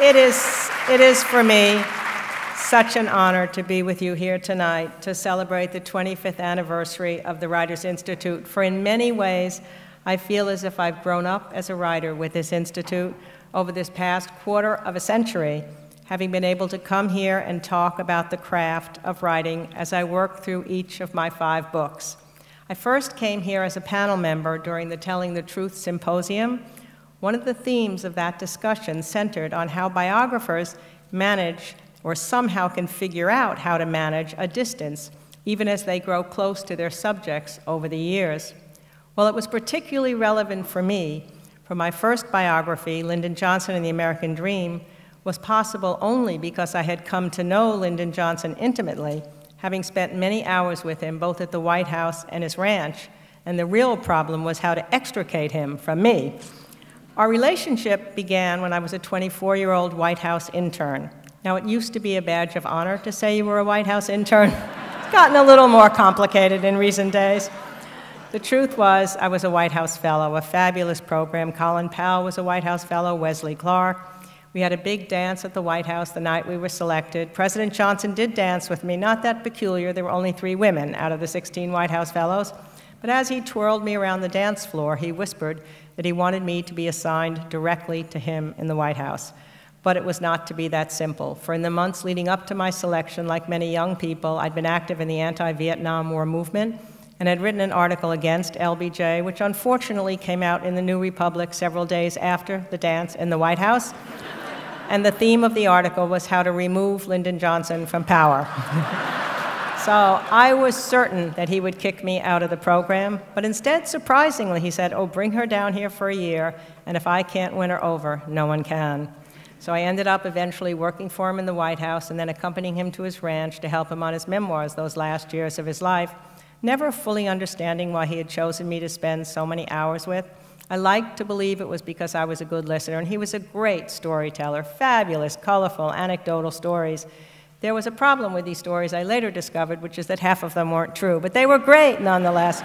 It is for me such an honor to be with you here tonight to celebrate the 25th anniversary of the Writers Institute, for in many ways, I feel as if I've grown up as a writer with this institute over this past quarter of a century, having been able to come here and talk about the craft of writing as I work through each of my 5 books. I first came here as a panel member during the Telling the Truth Symposium. One of the themes of that discussion centered on how biographers manage or somehow can figure out how to manage a distance, even as they grow close to their subjects over the years. Well, it was particularly relevant for me, for my first biography, Lyndon Johnson and the American Dream, was possible only because I had come to know Lyndon Johnson intimately, having spent many hours with him both at the White House and his ranch, and the real problem was how to extricate him from me. Our relationship began when I was a 24-year-old White House intern. Now, it used to be a badge of honor to say you were a White House intern. It's gotten a little more complicated in recent days. The truth was, I was a White House fellow, a fabulous program. Colin Powell was a White House fellow, Wesley Clark. We had a big dance at the White House the night we were selected. President Johnson did dance with me, not that peculiar. There were only 3 women out of the 16 White House fellows. But as he twirled me around the dance floor, he whispered that he wanted me to be assigned directly to him in the White House. But it was not to be that simple, for in the months leading up to my selection, like many young people, I'd been active in the anti-Vietnam War movement and had written an article against LBJ, which unfortunately came out in the New Republic several days after the dance in the White House. And the theme of the article was how to remove Lyndon Johnson from power. So I was certain that he would kick me out of the program, but instead, surprisingly, he said, oh, bring her down here for a year, and if I can't win her over, no one can. So I ended up eventually working for him in the White House and then accompanying him to his ranch to help him on his memoirs those last years of his life, never fully understanding why he had chosen me to spend so many hours with. I like to believe it was because I was a good listener, and he was a great storyteller, fabulous, colorful, anecdotal stories. There was a problem with these stories I later discovered, which is that half of them weren't true, but they were great nonetheless.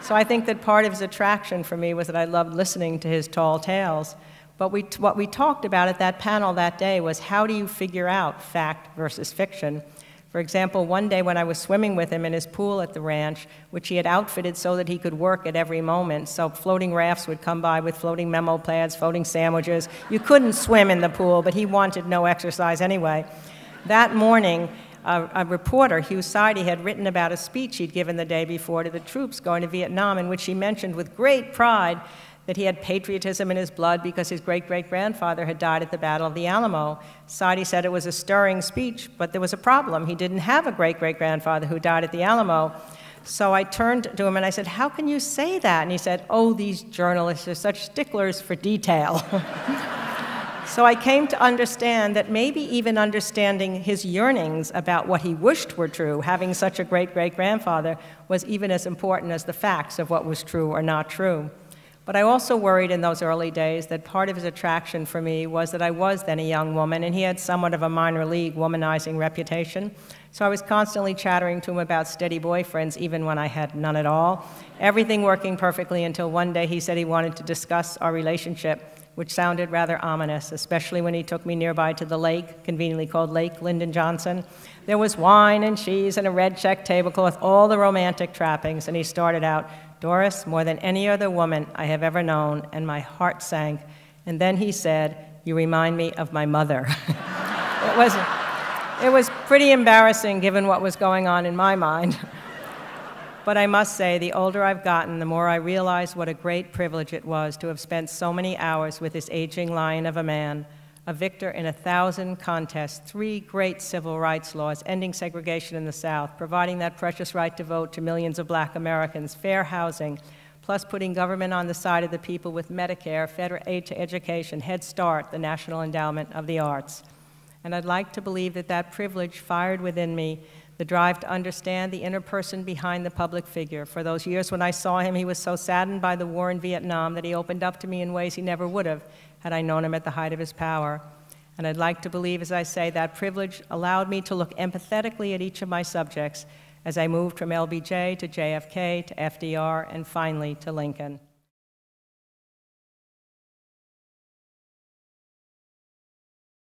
So I think that part of his attraction for me was that I loved listening to his tall tales. But what we talked about at that panel that day was how do you figure out fact versus fiction? For example, one day when I was swimming with him in his pool at the ranch, which he had outfitted so that he could work at every moment, so floating rafts would come by with floating memo pads, floating sandwiches. You couldn't swim in the pool, but he wanted no exercise anyway. That morning, a reporter, Hugh Sidey, had written about a speech he'd given the day before to the troops going to Vietnam, in which he mentioned with great pride that he had patriotism in his blood because his great-great-grandfather had died at the Battle of the Alamo. Sidey said it was a stirring speech, but there was a problem. He didn't have a great-great-grandfather who died at the Alamo. So I turned to him and I said, how can you say that? And he said, oh, these journalists are such sticklers for detail. So I came to understand that maybe even understanding his yearnings about what he wished were true, having such a great-great-grandfather, was even as important as the facts of what was true or not true. But I also worried in those early days that part of his attraction for me was that I was then a young woman, and he had somewhat of a minor league womanizing reputation. So I was constantly chattering to him about steady boyfriends, even when I had none at all. Everything working perfectly until one day he said he wanted to discuss our relationship, which sounded rather ominous, especially when he took me nearby to the lake, conveniently called Lake Lyndon Johnson. There was wine and cheese and a red check tablecloth, all the romantic trappings, and he started out, Doris, more than any other woman I have ever known, and my heart sank. And then he said, you remind me of my mother. It was pretty embarrassing given what was going on in my mind. But I must say, the older I've gotten, the more I realize what a great privilege it was to have spent so many hours with this aging lion of a man, a victor in 1,000 contests, 3 great civil rights laws, ending segregation in the South, providing that precious right to vote to millions of black Americans, fair housing, plus putting government on the side of the people with Medicare, federal aid to education, Head Start, the National Endowment of the Arts. And I'd like to believe that that privilege fired within me the drive to understand the inner person behind the public figure. For those years when I saw him, he was so saddened by the war in Vietnam that he opened up to me in ways he never would have had I known him at the height of his power. And I'd like to believe, as I say, that privilege allowed me to look empathetically at each of my subjects as I moved from LBJ to JFK to FDR and finally to Lincoln.